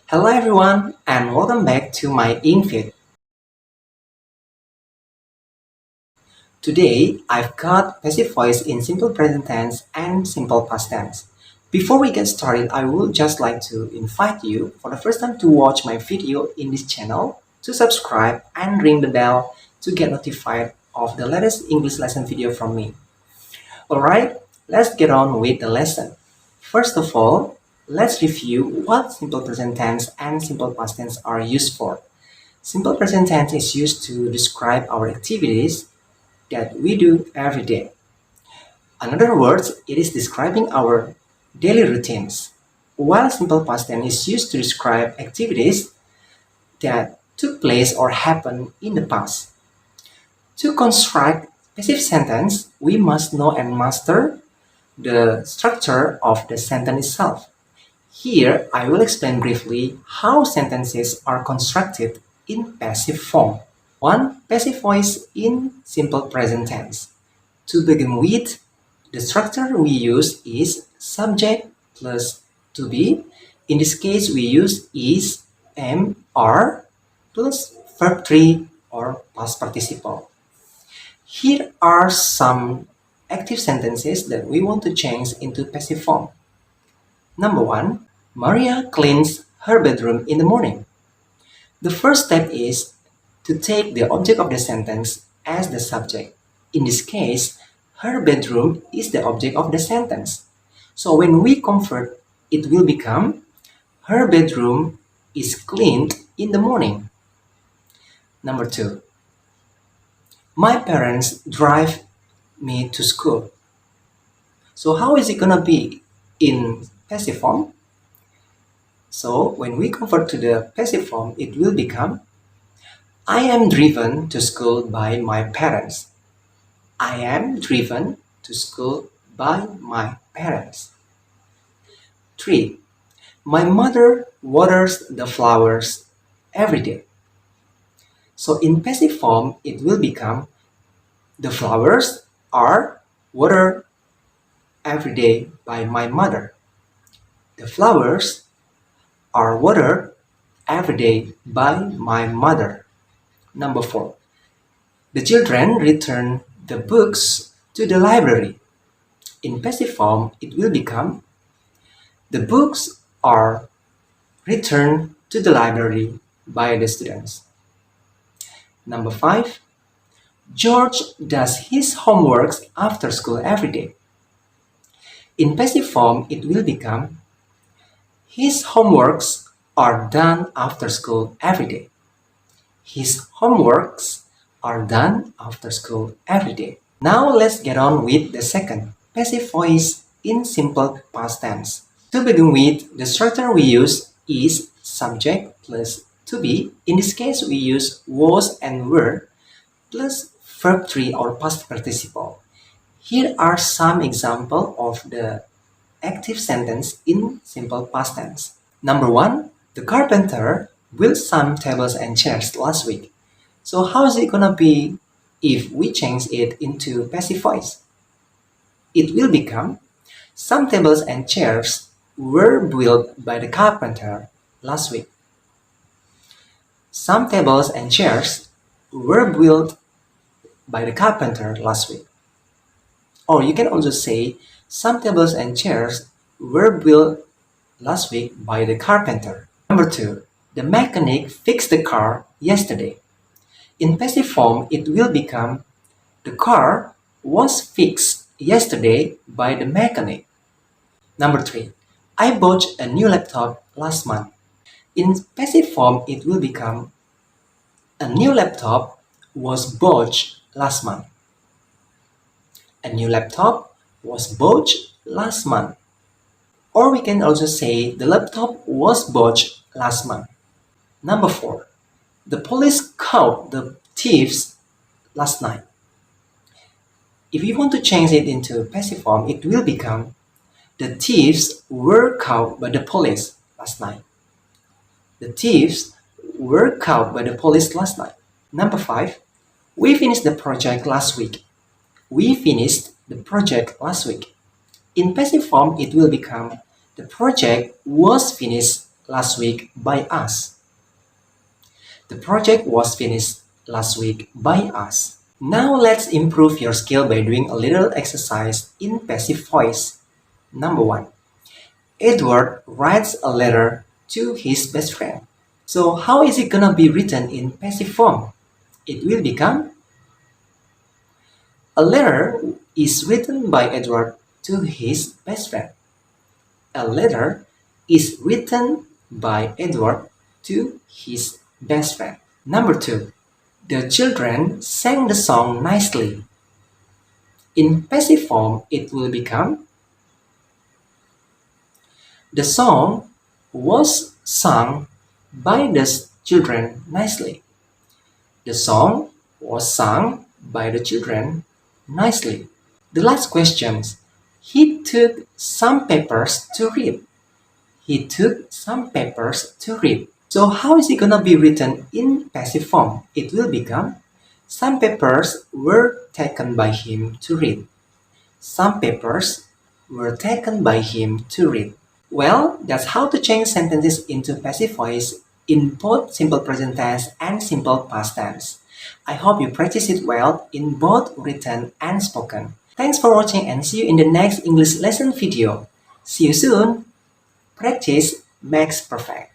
Hello everyone and welcome back to my InFit. Today I've got passive voice in simple present tense and simple past tense. Before we get started, I would just like to invite you for the first time to watch my video in this channel, to subscribe and ring the bell to get notified of the latest English lesson video from me. Alright, let's get on with the lesson. First of all, let's review what simple present tense and simple past tense are used for. Simple present tense is used to describe our activities that we do every day. In other words, it is describing our daily routines, while simple past tense is used to describe activities that took place or happened in the past. To construct passive sentence, we must know and master the structure of the sentence itself. Here, I will explain briefly how sentences are constructed in passive form. 1. Passive voice in simple present tense. To begin with, the structure we use is subject plus to be. In this case, we use is, am, are plus verb 3 or past participle. Here are some active sentences that we want to change into passive form. Number 1. Maria cleans her bedroom in the morning. The first step is to take the object of the sentence as the subject. In this case, her bedroom is the object of the sentence. So when we convert, it will become her bedroom is cleaned in the morning. Number 2. My parents drive me to school. So how is it gonna be in passive form? So when we convert to the passive form, it will become I am driven to school by my parents. I am driven to school by my parents. 3. My mother waters the flowers every day. So in passive form, it will become the flowers are watered every day by my mother. The flowers are watered every day by my mother. Number 4. The children return the books to the library. In passive form, it will become the books are returned to the library by the students. Number 5. George does his homework after school every day. In passive form, it will become his homeworks are done after school every day. His homeworks are done after school every day. Now let's get on with the second, passive voice in simple past tense. To begin with, the structure we use is subject plus to be. In this case, we use was and were plus verb 3 or past participle. Here are some examples of the active sentence in simple past tense. Number 1, the carpenter built some tables and chairs last week. So how is it gonna be if we change it into passive voice? It will become some tables and chairs were built by the carpenter last week. Some tables and chairs were built by the carpenter last week. Or you can also say some tables and chairs were built last week by the carpenter. Number 2, the mechanic fixed the car yesterday. In passive form, it will become the car was fixed yesterday by the mechanic. Number 3, I bought a new laptop last month. In passive form, it will become a new laptop was bought last month. A new laptop was bought last month. Or we can also say the laptop was bought last month. Number 4, the police caught the thieves last night. If you want to change it into passive form, it will become the thieves were caught by the police last night. The thieves were caught by the police last night. Number 5, we finished the project last week. We finished the project last week. In passive form, it will become the project was finished last week by us. The project was finished last week by us. Now let's improve your skill by doing a little exercise in passive voice. Number 1. Edward writes a letter to his best friend. So how is it gonna be written in passive form? It will become: a letter is written by Edward to his best friend. A letter is written by Edward to his best friend. Number 2. The children sang the song nicely. In passive form, it will become: the song was sung by the children nicely. The song was sung by the children nicely. The last question. He took some papers to read. He took some papers to read. So how is it gonna be written in passive form? It will become: some papers were taken by him to read. Some papers were taken by him to read. Well, that's how to change sentences into passive voice in both simple present tense and simple past tense. I hope you practice it well in both written and spoken. Thanks for watching and see you in the next English lesson video. See you soon! Practice makes perfect.